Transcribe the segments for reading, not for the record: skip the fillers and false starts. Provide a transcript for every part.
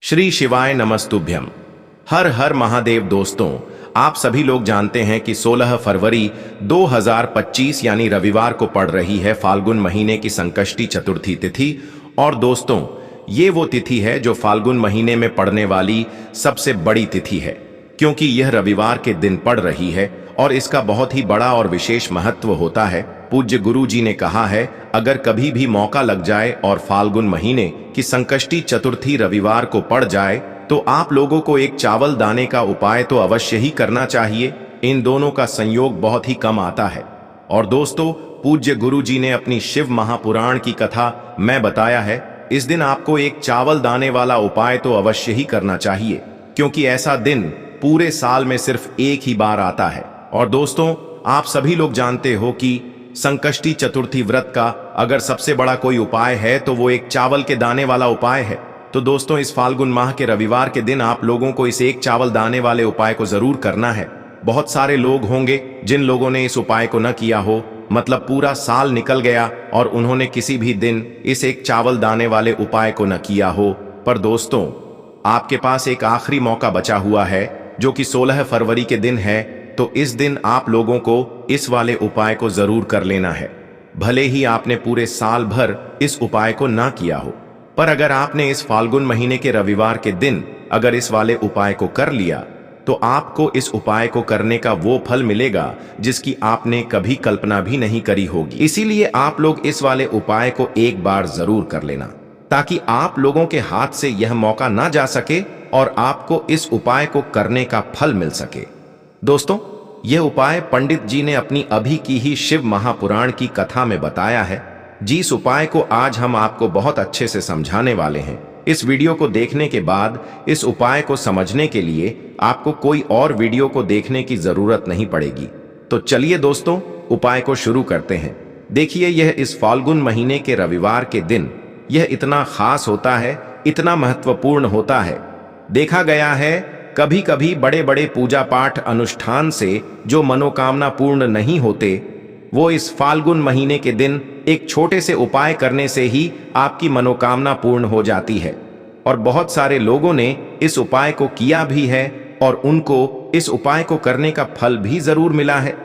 श्री शिवाय नमस्तुभ्यम। हर हर महादेव। दोस्तों, आप सभी लोग जानते हैं कि 16 फरवरी 2025 यानी रविवार को पड़ रही है फाल्गुन महीने की संकष्टी चतुर्थी तिथि। और दोस्तों, ये वो तिथि है जो फाल्गुन महीने में पड़ने वाली सबसे बड़ी तिथि है, क्योंकि यह रविवार के दिन पड़ रही है और इसका बहुत ही बड़ा और विशेष महत्व होता है। पूज्य गुरु जी ने कहा है, अगर कभी भी मौका लग जाए और फाल्गुन महीने की संकष्टी चतुर्थी रविवार को पड़ जाए तो आप लोगों को एक चावल दाने का उपाय तो अवश्य ही करना चाहिए। इन दोनों का संयोग बहुत ही कम आता है। और दोस्तों, पूज्य गुरु जी ने अपनी शिव महापुराण की कथा में बताया है, इस दिन आपको एक चावल दाने वाला उपाय तो अवश्य ही करना चाहिए, क्योंकि ऐसा दिन पूरे साल में सिर्फ एक ही बार आता है। और दोस्तों, आप सभी लोग जानते हो कि संकष्टी चतुर्थी व्रत का अगर सबसे बड़ा कोई उपाय है तो वो एक चावल के दाने वाला उपाय है। तो दोस्तों, इस फाल्गुन माह के रविवार के दिन आप लोगों को इस एक चावल दाने वाले उपाय को जरूर करना है। बहुत सारे लोग होंगे जिन लोगों ने इस उपाय को न किया हो, मतलब पूरा साल निकल गया और उन्होंने किसी भी दिन इस एक चावल दाने वाले उपाय को न किया हो। पर दोस्तों, आपके पास एक आखिरी मौका बचा हुआ है, जो कि 16 फरवरी के दिन है। तो इस दिन आप लोगों को इस वाले उपाय को जरूर कर लेना है, भले ही आपने पूरे साल भर इस उपाय को ना किया हो। पर अगर आपने इस फाल्गुन महीने के रविवार के दिन अगर इस वाले उपाय को कर लिया तो आपको इस उपाय को करने का वो फल मिलेगा जिसकी आपने कभी कल्पना भी नहीं करी होगी। इसीलिए आप लोग इस वाले उपाय को एक बार जरूर कर लेना, ताकि आप लोगों के हाथ से यह मौका ना जा सके और आपको इस उपाय को करने का फल मिल सके। दोस्तों, यह उपाय पंडित जी ने अपनी अभी की ही शिव महापुराण की कथा में बताया है। जिस उपाय को आज हम आपको बहुत अच्छे से समझाने वाले हैं। इस वीडियो को देखने के बाद इस उपाय को समझने के लिए आपको कोई और वीडियो को देखने की जरूरत नहीं पड़ेगी। तो चलिए दोस्तों, उपाय को शुरू करते हैं। देखिए, यह इस फाल्गुन महीने के रविवार के दिन यह इतना खास होता है, इतना महत्वपूर्ण होता है। देखा गया है, कभी कभी बड़े बड़े पूजा पाठ अनुष्ठान से जो मनोकामना पूर्ण नहीं होते, वो इस फाल्गुन महीने के दिन एक छोटे से उपाय करने से ही आपकी मनोकामना पूर्ण हो जाती है। और बहुत सारे लोगों ने इस उपाय को किया भी है और उनको इस उपाय को करने का फल भी जरूर मिला है।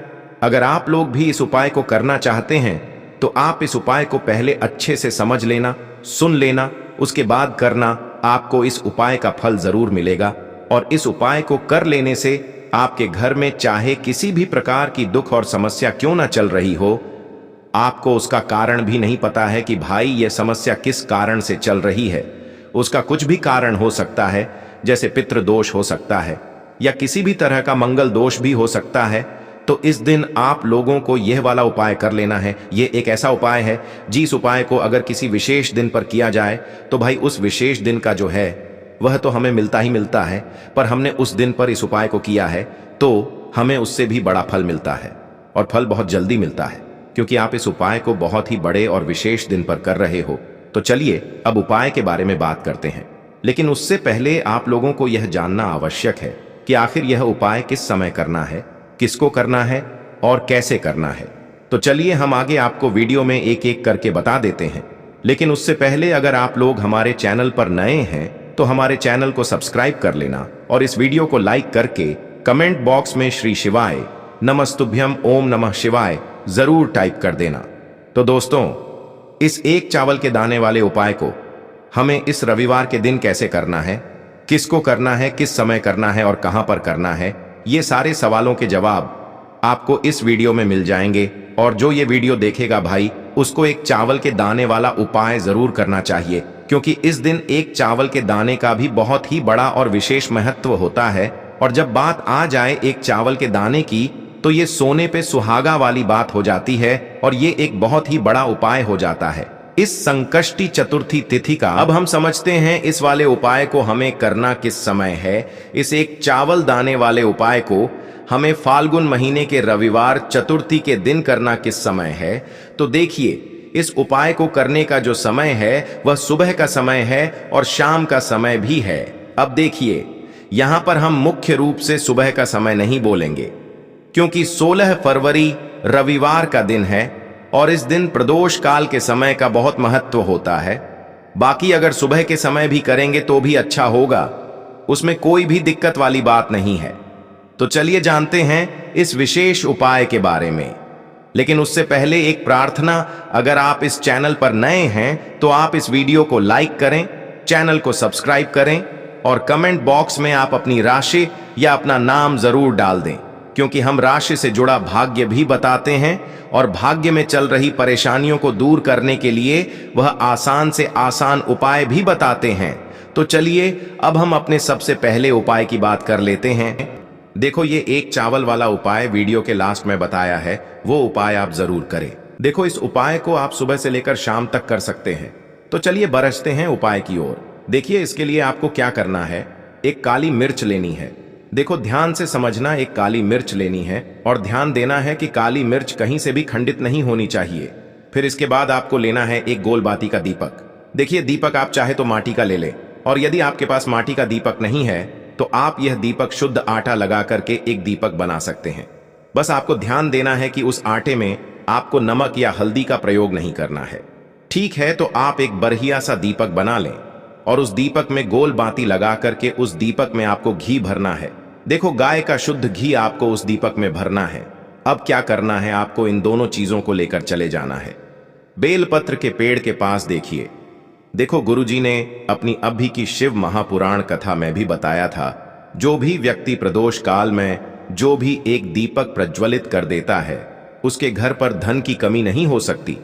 अगर आप लोग भी इस उपाय को करना चाहते हैं तो आप इस उपाय को पहले अच्छे से समझ लेना, सुन लेना, उसके बाद करना। आपको इस उपाय का फल जरूर मिलेगा। और इस उपाय को कर लेने से आपके घर में चाहे किसी भी प्रकार की दुख और समस्या क्यों ना चल रही हो, आपको उसका कारण भी नहीं पता है कि भाई यह समस्या किस कारण से चल रही है। उसका कुछ भी कारण हो सकता है, जैसे पितृदोष हो सकता है या किसी भी तरह का मंगल दोष भी हो सकता है। तो इस दिन आप लोगों को यह वाला उपाय कर लेना है। यह एक ऐसा उपाय है जिस उपाय को अगर किसी विशेष दिन पर किया जाए तो भाई उस विशेष दिन का जो है वह तो हमें मिलता ही मिलता है, पर हमने उस दिन पर इस उपाय को किया है तो हमें उससे भी बड़ा फल मिलता है। और फल बहुत जल्दी मिलता है, क्योंकि आप इस उपाय को बहुत ही बड़े और विशेष दिन पर कर रहे हो। तो चलिए अब उपाय के बारे में बात करते हैं। लेकिन उससे पहले आप लोगों को यह जानना आवश्यक है कि आखिर यह उपाय किस समय करना है, किसको करना है और कैसे करना है। तो चलिए हम आगे आपको वीडियो में एक एक करके बता देते हैं। लेकिन उससे पहले अगर आप लोग हमारे चैनल पर नए हैं तो हमारे चैनल को सब्सक्राइब कर लेना और इस वीडियो को लाइक करके कमेंट बॉक्स में श्री शिवाय नमस्तुभ्यम ओम नमः शिवाय जरूर टाइप कर देना। तो दोस्तों, इस एक चावल के दाने वाले उपाय को हमें इस रविवार के दिन कैसे करना है, किसको करना है, किस समय करना है और कहां पर करना है, ये सारे सवालों के जवाब आपको इस वीडियो में मिल जाएंगे। और जो ये वीडियो देखेगा भाई, उसको एक चावल के दाने वाला उपाय जरूर करना चाहिए, क्योंकि इस दिन एक चावल के दाने का भी बहुत ही बड़ा और विशेष महत्व होता है। और जब बात आ जाए एक चावल के दाने की, तो ये सोने पे सुहागा वाली बात हो जाती है और ये एक बहुत ही बड़ा उपाय हो जाता है इस संकष्टी चतुर्थी तिथि का। अब हम समझते हैं इस वाले उपाय को हमें करना किस समय है। इस एक चावल दाने वाले उपाय को हमें फाल्गुन महीने के रविवार चतुर्थी के दिन करना किस समय है। तो देखिए, इस उपाय को करने का जो समय है वह सुबह का समय है और शाम का समय भी है। अब देखिए, यहां पर हम मुख्य रूप से सुबह का समय नहीं बोलेंगे, क्योंकि 16 फरवरी रविवार का दिन है और इस दिन प्रदोष काल के समय का बहुत महत्व होता है। बाकी अगर सुबह के समय भी करेंगे तो भी अच्छा होगा, उसमें कोई भी दिक्कत वाली बात नहीं है। तो चलिए जानते हैं इस विशेष उपाय के बारे में। लेकिन उससे पहले एक प्रार्थना, अगर आप इस चैनल पर नए हैं तो आप इस वीडियो को लाइक करें, चैनल को सब्सक्राइब करें और कमेंट बॉक्स में आप अपनी राशि या अपना नाम जरूर डाल दें, क्योंकि हम राशि से जुड़ा भाग्य भी बताते हैं और भाग्य में चल रही परेशानियों को दूर करने के लिए वह आसान से आसान उपाय भी बताते हैं। तो चलिए अब हम अपने सबसे पहले उपाय की बात कर लेते हैं। देखो, ये एक चावल वाला उपाय वीडियो के लास्ट में बताया है, वो उपाय आप जरूर करें। देखो, इस उपाय को आप सुबह से लेकर शाम तक कर सकते हैं। तो चलिए बढ़ते हैं उपाय की ओर। देखिए, इसके लिए आपको क्या करना है, एक काली मिर्च लेनी है। देखो, ध्यान से समझना, एक काली मिर्च लेनी है और ध्यान देना है कि काली मिर्च कहीं से भी खंडित नहीं होनी चाहिए। फिर इसके बाद आपको लेना है एक गोल बाती का दीपक। देखिए, दीपक आप चाहे तो माटी का ले ले, और यदि आपके पास माटी का दीपक नहीं है तो आप यह दीपक शुद्ध आटा लगा करके एक दीपक बना सकते हैं। बस आपको ध्यान देना है कि उस आटे में आपको नमक या हल्दी का प्रयोग नहीं करना है। ठीक है, तो आप एक बढ़िया सा दीपक बना लें और उस दीपक में गोल बाती लगा करके उस दीपक में आपको घी भरना है। देखो, गाय का शुद्ध घी आपको उस दीपक में भरना है। अब क्या करना है, आपको इन दोनों चीजों को लेकर चले जाना है। बेलपत्र के पेड़ के पास देखिए। देखो, गुरुजी ने अपनी अभी की शिव महापुराण कथा में भी बताया था, जो भी व्यक्ति प्रदोष काल में जो भी एक दीपक प्रज्वलित कर देता है उसके घर पर धन की कमी नहीं हो सकती।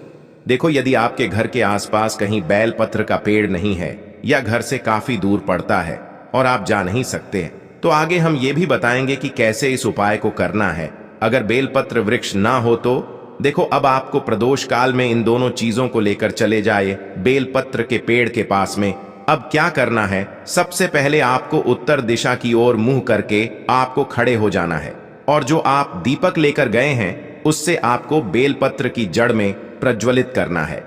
देखो, यदि आपके घर के आसपास कहीं बेलपत्र का पेड़ नहीं है या घर से काफी दूर पड़ता है और आप जा नहीं सकते, तो आगे हम ये भी बताएंगे कि कैसे इस उपाय को करना है। अगर बेलपत्र वृक्ष ना हो तो देखो, अब आपको प्रदोष काल में इन दोनों चीजों को लेकर चले जाए बेलपत्र के पेड़ के पास में। अब क्या करना है, सबसे पहले आपको उत्तर दिशा की ओर मुंह करके आपको खड़े हो जाना है और जो आप दीपक लेकर गए हैं उससे आपको बेलपत्र की जड़ में प्रज्वलित करना है।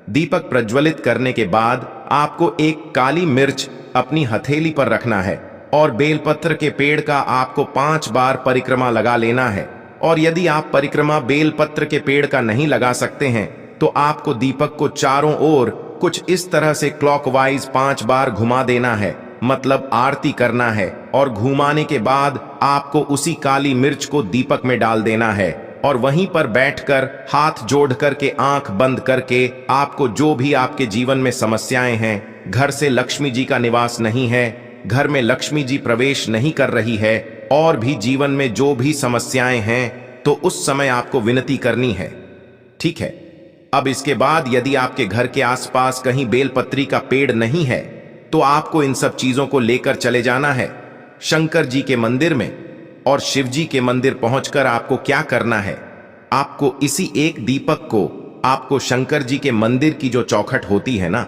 दीपक प्रज्वलित करने के बाद आपको एक काली मिर्च अपनी हथेली पर रखना है और बेलपत्र के पेड़ का आपको 5 बार परिक्रमा लगा लेना है। और यदि आप परिक्रमा बेलपत्र के पेड़ का नहीं लगा सकते हैं तो आपको दीपक को चारों ओर कुछ इस तरह से क्लॉकवाइज 5 बार घुमा देना है, मतलब आरती करना है। और घुमाने के बाद आपको उसी काली मिर्च को दीपक में डाल देना है और वहीं पर बैठकर हाथ जोड़ करके आंख बंद करके आपको जो भी आपके जीवन में समस्याएं हैं, घर से लक्ष्मी जी का निवास नहीं है, घर में लक्ष्मी जी प्रवेश नहीं कर रही है, और भी जीवन में जो भी समस्याएं हैं, तो उस समय आपको विनती करनी है। ठीक है, अब इसके बाद यदि आपके घर के आसपास कहीं बेलपत्री का पेड़ नहीं है तो आपको इन सब चीजों को लेकर चले जाना है शंकर जी के मंदिर में। और शिव जी के मंदिर पहुंचकर आपको क्या करना है, आपको इसी एक दीपक को आपको शंकर जी के मंदिर की जो चौखट होती है ना,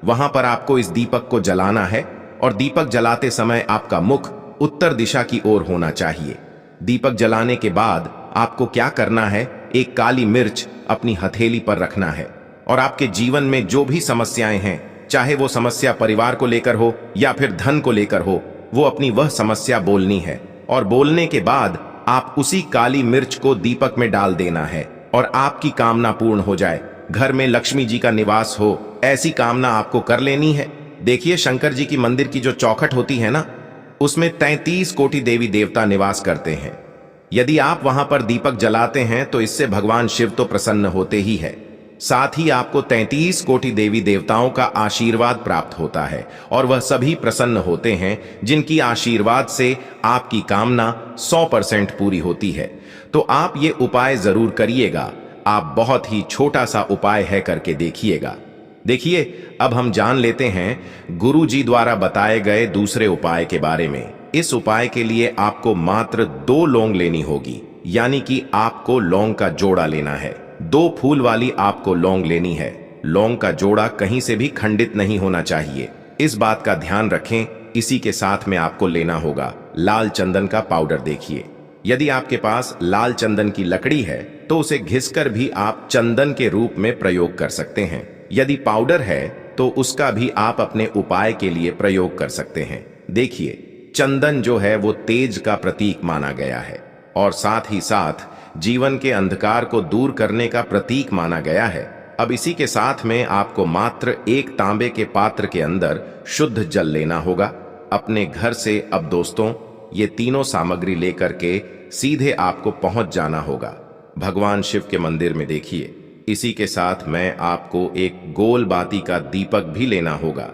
वहां पर आपको इस दीपक को जलाना है और दीपक जलाते समय आपका मुख उत्तर दिशा की ओर होना चाहिए। दीपक जलाने के बाद आपको क्या करना है, एक काली मिर्च अपनी हथेली पर रखना है और आपके जीवन में जो भी समस्याएं हैं, चाहे वो समस्या परिवार को लेकर हो या फिर धन को लेकर हो, वो अपनी वह समस्या बोलनी है। और बोलने के बाद आप उसी काली मिर्च को दीपक में डाल देना है और आपकी कामना पूर्ण हो जाए, घर में लक्ष्मी जी का निवास हो, ऐसी कामना आपको कर लेनी है। देखिए, शंकर जी की मंदिर की जो चौखट होती है ना, उसमें 33 कोटि देवी देवता निवास करते हैं। यदि आप वहां पर दीपक जलाते हैं तो इससे भगवान शिव तो प्रसन्न होते ही है, साथ ही आपको 33 कोटि देवी देवताओं का आशीर्वाद प्राप्त होता है और वह सभी प्रसन्न होते हैं जिनकी आशीर्वाद से आपकी कामना 100% पूरी होती है। तो आप ये उपाय जरूर करिएगा। आप बहुत ही छोटा सा उपाय है, करके देखिएगा। देखिए, अब हम जान लेते हैं गुरु जी द्वारा बताए गए दूसरे उपाय के बारे में। इस उपाय के लिए आपको मात्र 2 लौंग लेनी होगी, यानी कि आपको लौंग का जोड़ा लेना है। 2 फूल वाली आपको लौंग लेनी है। लौंग का जोड़ा कहीं से भी खंडित नहीं होना चाहिए, इस बात का ध्यान रखें। इसी के साथ में आपको लेना होगा लाल चंदन का पाउडर। देखिए, यदि आपके पास लाल चंदन की लकड़ी है तो उसे घिसकर भी आप चंदन के रूप में प्रयोग कर सकते हैं। यदि पाउडर है तो उसका भी आप अपने उपाय के लिए प्रयोग कर सकते हैं। देखिए, चंदन जो है वो तेज का प्रतीक माना गया है और साथ ही साथ जीवन के अंधकार को दूर करने का प्रतीक माना गया है। अब इसी के साथ में आपको मात्र एक तांबे के पात्र के अंदर शुद्ध जल लेना होगा अपने घर से। अब दोस्तों, ये तीनों सामग्री लेकर के सीधे आपको पहुंच जाना होगा भगवान शिव के मंदिर में। देखिए, इसी के साथ में आपको एक गोल बाती का दीपक भी लेना होगा।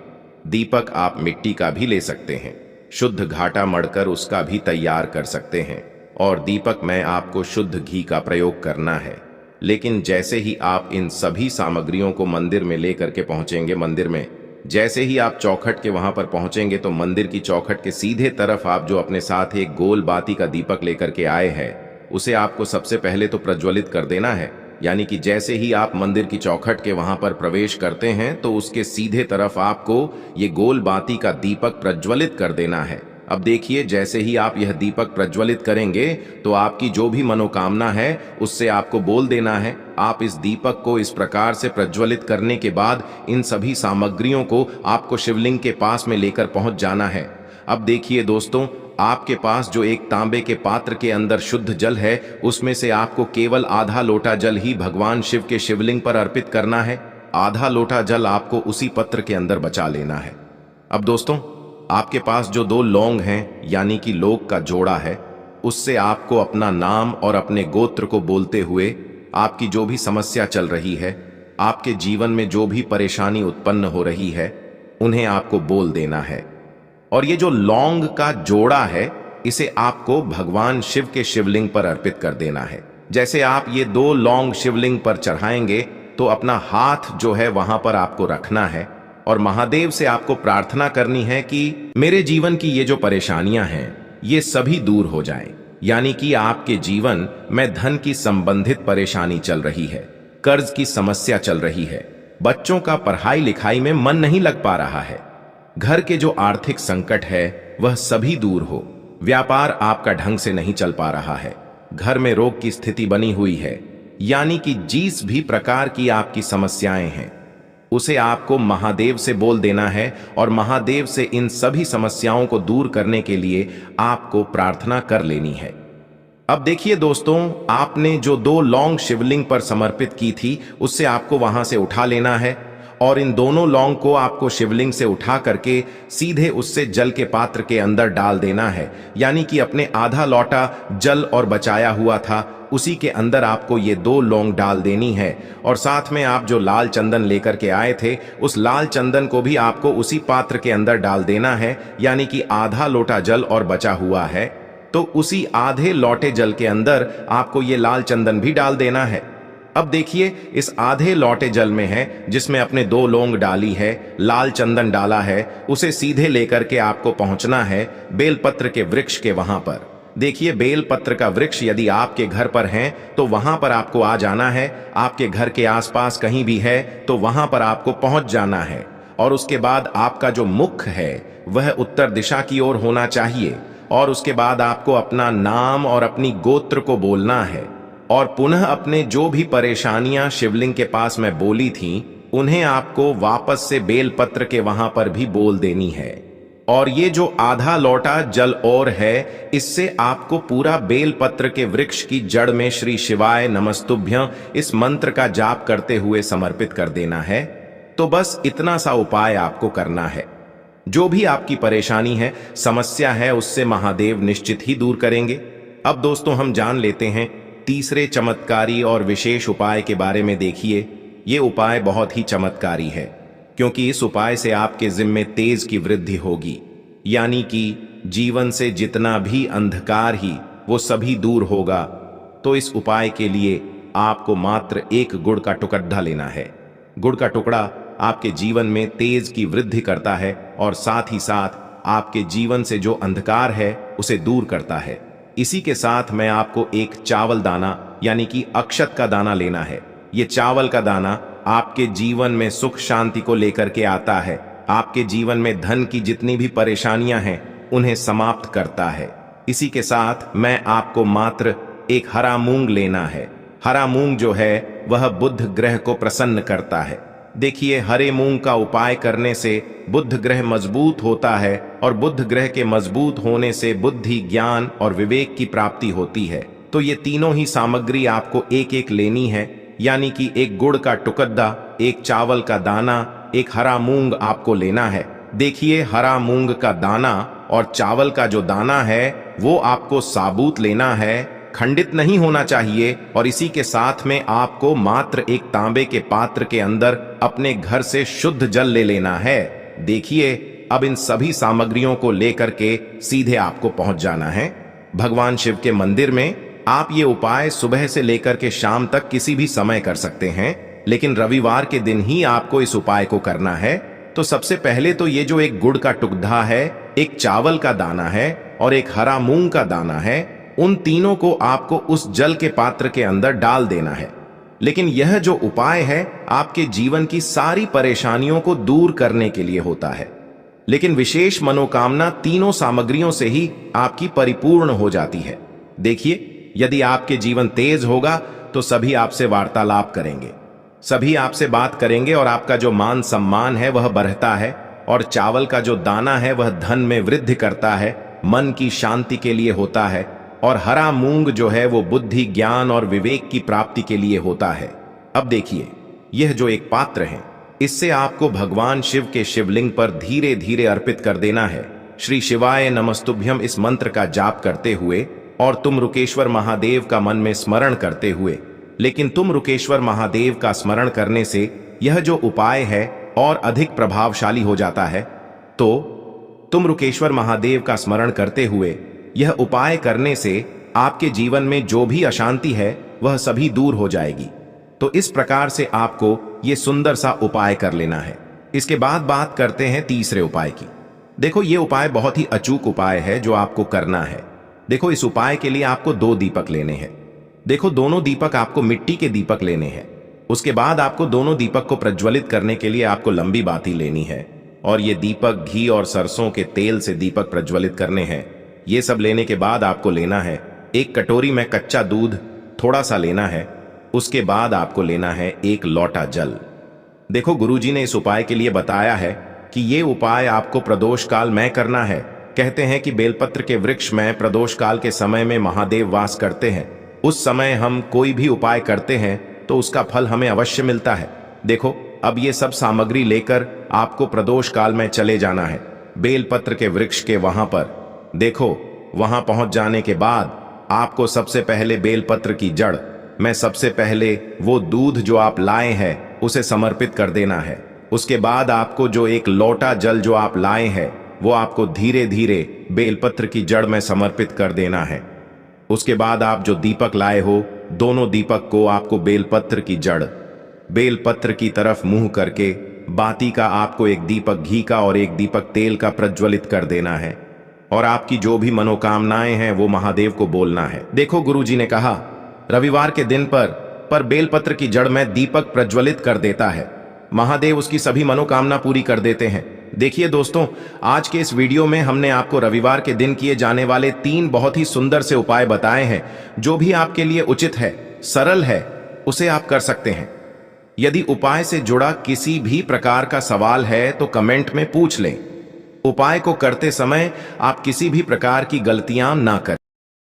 दीपक आप मिट्टी का भी ले सकते हैं, शुद्ध घाटा मढ़कर उसका भी तैयार कर सकते हैं। और दीपक में आपको शुद्ध घी का प्रयोग करना है। लेकिन जैसे ही आप इन सभी सामग्रियों को मंदिर में लेकर के पहुंचेंगे, मंदिर में जैसे ही आप चौखट के वहां पर पहुंचेंगे, तो मंदिर की चौखट के सीधे तरफ आप जो अपने साथ एक गोल बाती का दीपक लेकर के आए हैं, उसे आपको सबसे पहले तो प्रज्वलित कर देना है। यानी कि जैसे ही आप मंदिर की चौखट के वहां पर प्रवेश करते हैं, तो उसके सीधे तरफ आपको ये गोल बाती का दीपक प्रज्वलित कर देना है। अब देखिए, जैसे ही आप यह दीपक प्रज्वलित करेंगे, तो आपकी जो भी मनोकामना है उससे आपको बोल देना है। आप इस दीपक को इस प्रकार से प्रज्वलित करने के बाद इन सभी सामग्रियों को आपको शिवलिंग के पास में लेकर पहुंच जाना है। अब देखिए दोस्तों, आपके पास जो एक तांबे के पात्र के अंदर शुद्ध जल है, उसमें से आपको केवल आधा लोटा जल ही भगवान शिव के शिवलिंग पर अर्पित करना है। आधा लोटा जल आपको उसी पत्र के अंदर बचा लेना है। अब दोस्तों, आपके पास जो 2 लौंग हैं, यानी कि लौंग का जोड़ा है, उससे आपको अपना नाम और अपने गोत्र को बोलते हुए आपकी जो भी समस्या चल रही है, आपके जीवन में जो भी परेशानी उत्पन्न हो रही है, उन्हें आपको बोल देना है। और ये जो लौंग का जोड़ा है, इसे आपको भगवान शिव के शिवलिंग पर अर्पित कर देना है। जैसे आप ये 2 लौंग शिवलिंग पर चढ़ाएंगे, तो अपना हाथ जो है वहां पर आपको रखना है और महादेव से आपको प्रार्थना करनी है कि मेरे जीवन की ये जो परेशानियां हैं, ये सभी दूर हो जाएं। यानी कि आपके जीवन में धन की संबंधित परेशानी चल रही है, कर्ज की समस्या चल रही है, बच्चों का पढ़ाई लिखाई में मन नहीं लग पा रहा है, घर के जो आर्थिक संकट है वह सभी दूर हो, व्यापार आपका ढंग से नहीं चल पा रहा है, घर में रोग की स्थिति बनी हुई है, यानी कि जिस भी प्रकार की आपकी समस्याएं हैं, उसे आपको महादेव से बोल देना है और महादेव से इन सभी समस्याओं को दूर करने के लिए आपको प्रार्थना कर लेनी है। अब देखिए दोस्तों, आपने जो 2 लौंग शिवलिंग पर समर्पित की थी, उससे आपको वहां से उठा लेना है और इन दोनों लौंग को आपको शिवलिंग से उठा करके सीधे उससे जल के पात्र के अंदर डाल देना है। यानी कि अपने आधा लोटा जल और बचाया हुआ था, उसी के अंदर आपको ये 2 लौंग डाल देनी है। और साथ में आप जो लाल चंदन लेकर के आए थे, उस लाल चंदन को भी आपको उसी पात्र के अंदर डाल देना है। यानी कि आधा लोटा जल और बचा हुआ है, तो उसी आधे लोटे जल के अंदर आपको ये लाल चंदन भी डाल देना है। अब देखिए, इस आधे लोटे जल में है, जिसमें अपने 2 लौंग डाली है, लाल चंदन डाला है, उसे सीधे लेकर के आपको पहुंचना है बेलपत्र के वृक्ष के वहां पर। देखिए, बेलपत्र का वृक्ष यदि आपके घर पर है, तो वहां पर आपको आ जाना है। आपके घर के आसपास कहीं भी है, तो वहां पर आपको पहुंच जाना है। और उसके बाद आपका जो मुख है वह उत्तर दिशा की ओर होना चाहिए। और उसके बाद आपको अपना नाम और अपनी गोत्र को बोलना है और पुनः अपने जो भी परेशानियां शिवलिंग के पास में बोली थीं, उन्हें आपको वापस से बेलपत्र के वहां पर भी बोल देनी है। और ये जो आधा लोटा जल और है, इससे आपको पूरा बेलपत्र के वृक्ष की जड़ में श्री शिवाय नमस्तुभ्यं इस मंत्र का जाप करते हुए समर्पित कर देना है। तो बस इतना सा उपाय आपको करना है। जो भी आपकी परेशानी है, समस्या है, उससे महादेव निश्चित ही दूर करेंगे। अब दोस्तों, हम जान लेते हैं तीसरे चमत्कारी और विशेष उपाय के बारे में। देखिए, ये उपाय बहुत ही चमत्कारी है, क्योंकि इस उपाय से आपके जिम्मे तेज की वृद्धि होगी। यानी कि जीवन से जितना भी अंधकार ही वो सभी दूर होगा। तो इस उपाय के लिए आपको मात्र 1 गुड़ का टुकड़ा लेना है। गुड़ का टुकड़ा आपके जीवन में तेज की वृद्धि करता है और साथ ही साथ आपके जीवन से जो अंधकार है उसे दूर करता है। इसी के साथ मैं आपको एक चावल दाना यानी कि अक्षत का दाना लेना है। ये चावल का दाना आपके जीवन में सुख शांति को लेकर के आता है। आपके जीवन में धन की जितनी भी परेशानियां हैं उन्हें समाप्त करता है। इसी के साथ मैं आपको मात्र एक हरा मूंग लेना है। हरा मूंग जो है वह बुध ग्रह को प्रसन्न करता है। देखिए, हरे मूंग का उपाय करने से बुध ग्रह मजबूत होता है और बुध ग्रह के मजबूत होने से बुद्धि, ज्ञान और विवेक की प्राप्ति होती है। तो ये तीनों ही सामग्री आपको एक एक लेनी है यानी कि एक गुड़ का टुकड़ा, एक चावल का दाना, एक हरा मूंग आपको लेना है। देखिए, हरा मूंग का दाना और चावल का जो दाना है वो आपको साबुत लेना है, खंडित नहीं होना चाहिए। और इसी के साथ में आपको मात्र एक तांबे के पात्र के अंदर अपने घर से शुद्ध जल ले लेना है। देखिए, अब इन सभी सामग्रियों को लेकर के सीधे आपको पहुंच जाना है भगवान शिव के मंदिर में। आप ये उपाय सुबह से लेकर के शाम तक किसी भी समय कर सकते हैं, लेकिन रविवार के दिन ही आपको इस उपाय को करना है। तो सबसे पहले तो ये जो एक गुड़ का टुकड़ा है, एक चावल का दाना है और एक हरा मूंग का दाना है, उन तीनों को आपको उस जल के पात्र के अंदर डाल देना है। लेकिन यह जो उपाय है आपके जीवन की सारी परेशानियों को दूर करने के लिए होता है, लेकिन विशेष मनोकामना तीनों सामग्रियों से ही आपकी परिपूर्ण हो जाती है। देखिए, यदि आपके जीवन तेज होगा तो सभी आपसे वार्तालाप करेंगे, सभी आपसे बात करेंगे और आपका जो मान सम्मान है वह बढ़ता है। और चावल का जो दाना है वह धन में वृद्धि करता है, मन की शांति के लिए होता है। और हरा मूंग जो है वो बुद्धि, ज्ञान और विवेक की प्राप्ति के लिए होता है। अब देखिए, यह जो एक पात्र है, इससे आपको भगवान शिव के शिवलिंग पर धीरे धीरे अर्पित कर देना है। श्री शिवाय नमस्तुभ्यम इस मंत्र का जाप करते हुए और तुम रुकेश्वर महादेव का मन में स्मरण करते हुए। लेकिन तुम रुकेश्वर महादेव का स्मरण करने से यह जो उपाय है और अधिक प्रभावशाली हो जाता है। तो तुम रुकेश्वर महादेव का स्मरण करते हुए यह उपाय करने से आपके जीवन में जो भी अशांति है वह सभी दूर हो जाएगी। तो इस प्रकार से आपको ये सुंदर सा उपाय कर लेना है। इसके बाद बात करते हैं तीसरे उपाय की। देखो, ये उपाय बहुत ही अचूक उपाय है जो आपको करना है। देखो, इस उपाय के लिए आपको 2 दीपक लेने हैं। देखो, दोनों दीपक आपको मिट्टी के दीपक लेने हैं। उसके बाद आपको दोनों दीपक को प्रज्वलित करने के लिए आपको लंबी बाती लेनी है। और ये दीपक घी और सरसों के तेल से दीपक प्रज्वलित करने हैं। ये सब लेने के बाद आपको लेना है एक कटोरी में कच्चा दूध थोड़ा सा लेना है। उसके बाद आपको लेना है एक लोटा जल। देखो, गुरुजी ने इस उपाय के लिए बताया है कि ये उपाय आपको प्रदोष काल में करना है। कहते हैं कि बेलपत्र के वृक्ष में प्रदोष काल के समय में महादेव वास करते हैं। उस समय हम कोई भी उपाय करते हैं तो उसका फल हमें अवश्य मिलता है। देखो, अब ये सब सामग्री लेकर आपको प्रदोष काल में चले जाना है बेलपत्र के वृक्ष के वहां पर। देखो, वहां पहुंच जाने के बाद आपको सबसे पहले बेलपत्र की जड़ में सबसे पहले वो दूध जो आप लाए हैं उसे समर्पित कर देना है। उसके बाद आपको जो एक लोटा जल जो आप लाए हैं वो आपको धीरे धीरे बेलपत्र की जड़ में समर्पित कर देना है। उसके बाद आप जो दीपक लाए हो, दोनों दीपक को आपको बेलपत्र की जड़, बेलपत्र की तरफ मुंह करके बाती का आपको एक दीपक घी का और एक दीपक तेल का प्रज्वलित कर देना है। और आपकी जो भी मनोकामनाएं हैं वो महादेव को बोलना है। देखो, गुरुजी ने कहा रविवार के दिन पर बेलपत्र की जड़ में दीपक प्रज्वलित कर देता है, महादेव उसकी सभी मनोकामना पूरी कर देते हैं। देखिए दोस्तों, आज के इस वीडियो में हमने आपको रविवार के दिन किए जाने वाले 3 बहुत ही सुंदर से उपाय बताए हैं। जो भी आपके लिए उचित है, सरल है, उसे आप कर सकते हैं। यदि उपाय से जुड़ा किसी भी प्रकार का सवाल है तो कमेंट में पूछ लें। उपाय को करते समय आप किसी भी प्रकार की गलतियां ना करें।